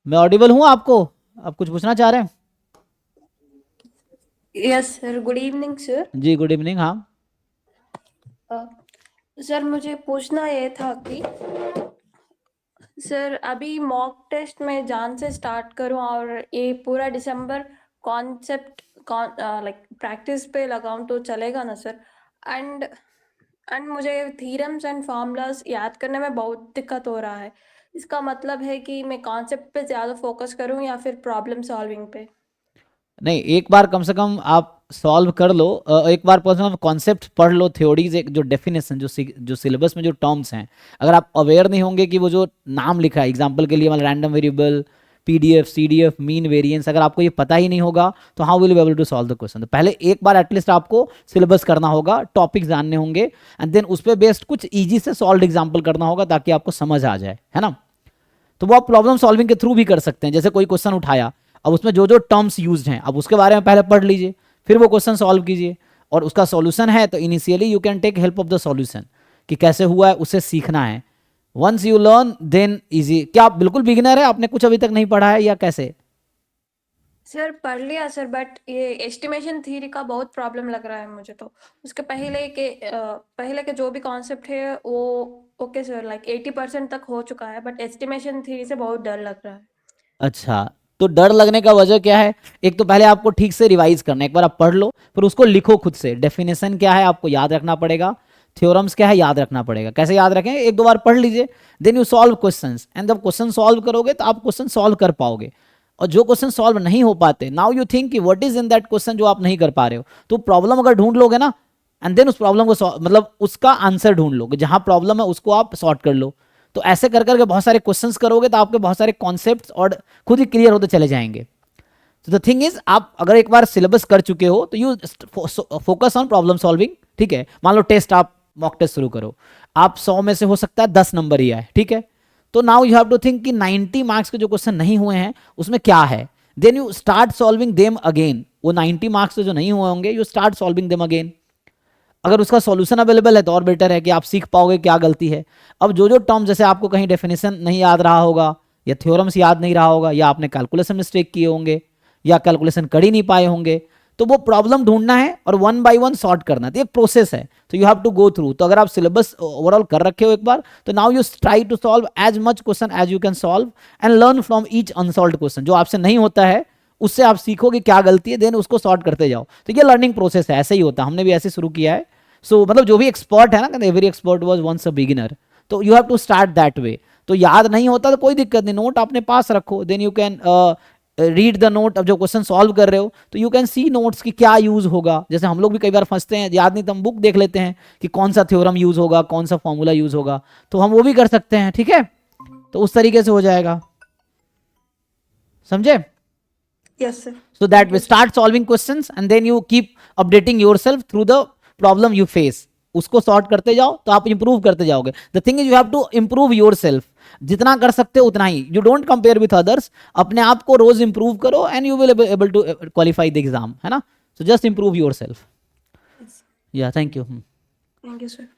मैं ऑडिबल हूँ आपको? आप कुछ पूछना चाह रहे हैं? Yes sir, good evening sir. जी गुड इवनिंग। हाँ। सर मुझे पूछना ये था कि सर अभी मॉक टेस्ट में जान से स्टार्ट करूं और ये पूरा दिसंबर कॉन्सेप्ट लाइक प्रैक्टिस पे लगाऊं तो चलेगा ना सर? एंड एंड मुझे थीरम्स एंड फार्मूलाज याद करने में बहुत दिक्कत हो रहा है। इसका मतलब है कि मैं कॉन्सेप्ट पे ज़्यादा फोकस करूं या फिर प्रॉब्लम सॉल्विंग पे? नहीं, एक बार कम से कम आप सॉल्व कर लो, एक बार कम से कम कॉन्सेप्ट पढ़ लो, थ्योरीज, एक जो डेफिनेशन, जो सिलेबस में जो टर्म्स हैं, अगर आप अवेयर नहीं होंगे कि वो जो नाम लिखा है, एग्जांपल के लिए मतलब random variable, PDF, CDF, mean variance, अगर आपको ये पता ही नहीं होगा तो how will you be able to solve the question? तो पहले एक बार एटलीस्ट आपको सिलेबस करना होगा, टॉपिक्स जानने होंगे, एंड देन उस पर बेस्ड कुछ ईजी से सॉल्व एग्जाम्पल करना होगा ताकि आपको समझ आ जाए, है ना? तो वो आप प्रॉब्लम सॉल्विंग के थ्रू भी कर सकते हैं। जैसे कोई क्वेश्चन उठाया, अब उसमें जो जो टर्म्स यूज हैं अब उसके बारे में पहले पढ़ लीजिए, फिर वो क्वेश्चन सॉल्व कीजिए, और उसका सॉल्यूशन है तो initially you can take help of the solution, कि कैसे हुआ है उसे सीखना है। Once you learn then easy. क्या आप बिल्कुल बिगिनर है, आपने कुछ अभी तक नहीं पढ़ा है या कैसे? सर पढ़ लिया सर, बट ये एस्टिमेशन थ्योरी का बहुत प्रॉब्लम लग रहा है मुझे तो। उसके पहले के जो भी कॉन्सेप्ट है वो ओके सर, लाइक 80% तक हो चुका है, बट एस्टिमेशन थ्योरी से बहुत डर लग रहा है। अच्छा, तो डर लगने का वजह क्या है? एक तो पहले आपको ठीक से रिवाइज करना है, एक बार आप पढ़ लो, फिर उसको लिखो खुद से। डेफिनेशन क्या है आपको याद रखना पड़ेगा, थ्योरम्स क्या है याद रखना पड़ेगा। कैसे याद रखें? एक दो बार पढ़ लीजिए, then you solve questions, and जब क्वेश्चन सॉल्व करोगे तो आप क्वेश्चन सॉल्व कर पाओगे। और जो क्वेश्चन सॉल्व नहीं हो पाते, नाउ यू थिंक कि what is in that question जो आप नहीं कर पा रहे हो, तो प्रॉब्लम अगर ढूंढ लोगे ना, एंड देन उस प्रॉब्लम को मतलब उसका आंसर ढूंढ लोगे, जहां प्रॉब्लम है उसको आप सॉर्ट कर लो। तो ऐसे कर करके बहुत सारे क्वेश्चंस करोगे तो आपके बहुत सारे कॉन्सेप्ट्स और खुद ही क्लियर होते चले जाएंगे। तो द थिंग इज, आप अगर एक बार सिलेबस कर चुके हो तो you focus on problem solving, ठीक है? मान लो टेस्ट, आप मॉक टेस्ट शुरू करो, आप 100 में से हो सकता है 10 नंबर ही आए, ठीक है? तो now you have to think कि 90 मार्क्स के जो क्वेश्चन नहीं हुए हैं उसमें क्या है। Then you start solving them again. वो 90 मार्क्स जो नहीं हुए होंगे, you start solving them again. अगर उसका सॉल्यूशन अवेलेबल है तो और बेटर है कि आप सीख पाओगे क्या गलती है। अब जो जो टर्म, जैसे आपको कहीं डेफिनेशन नहीं याद रहा होगा, या थ्योरम्स याद नहीं रहा होगा, या आपने कैलकुलेशन मिस्टेक किए होंगे, या कैलकुलेशन कर ही नहीं पाए होंगे, तो वो प्रॉब्लम ढूंढना है और वन बाय वन सॉर्ट करना है। तो ये प्रोसेस है, तो you have to go through. तो अगर आप सिलेबस ओवरऑल कर रखे हो एक बार, तो now you try to solve as much question as you can solve, and learn from each unsolve question. जो आपसे नहीं होता है उससे आप सीखो कि क्या गलती है, देन उसको सॉर्ट करते जाओ। तो ये लर्निंग प्रोसेस है, ऐसे ही होता है, हमने भी ऐसे शुरू किया है। सो मतलब जो भी एक्सपर्ट है ना, every expert was once a beginner. तो you have to start that way. तो याद नहीं होता तो कोई दिक्कत नहीं, नोट अपने पास रखो, then you can read the note. अब जो क्वेश्चन सॉल्व कर रहे हो तो यू कैन सी नोट्स की क्या यूज होगा। जैसे हम लोग भी कई बार फंसते हैं, याद नहीं तो हम बुक देख लेते हैं कि कौन सा थ्योरम यूज होगा, कौन सा फॉर्मूला यूज होगा, तो हम वो भी कर सकते हैं, ठीक है? तो उस तरीके से हो जाएगा, समझे? Yes sir. So that thank we you sir. start solving questions and then you keep updating yourself through the problem you face. उसको सॉर्ट करते जाओ तो आप इंप्रूव करते जाओगे। The thing is you have to improve yourself, जितना कर सकते हो उतना ही। You don't compare with others, अपने आप को रोज इंप्रूव करो and you will able to qualify the exam, है ना? So just improve yourself. Yes. Yeah thank you. Thank you sir.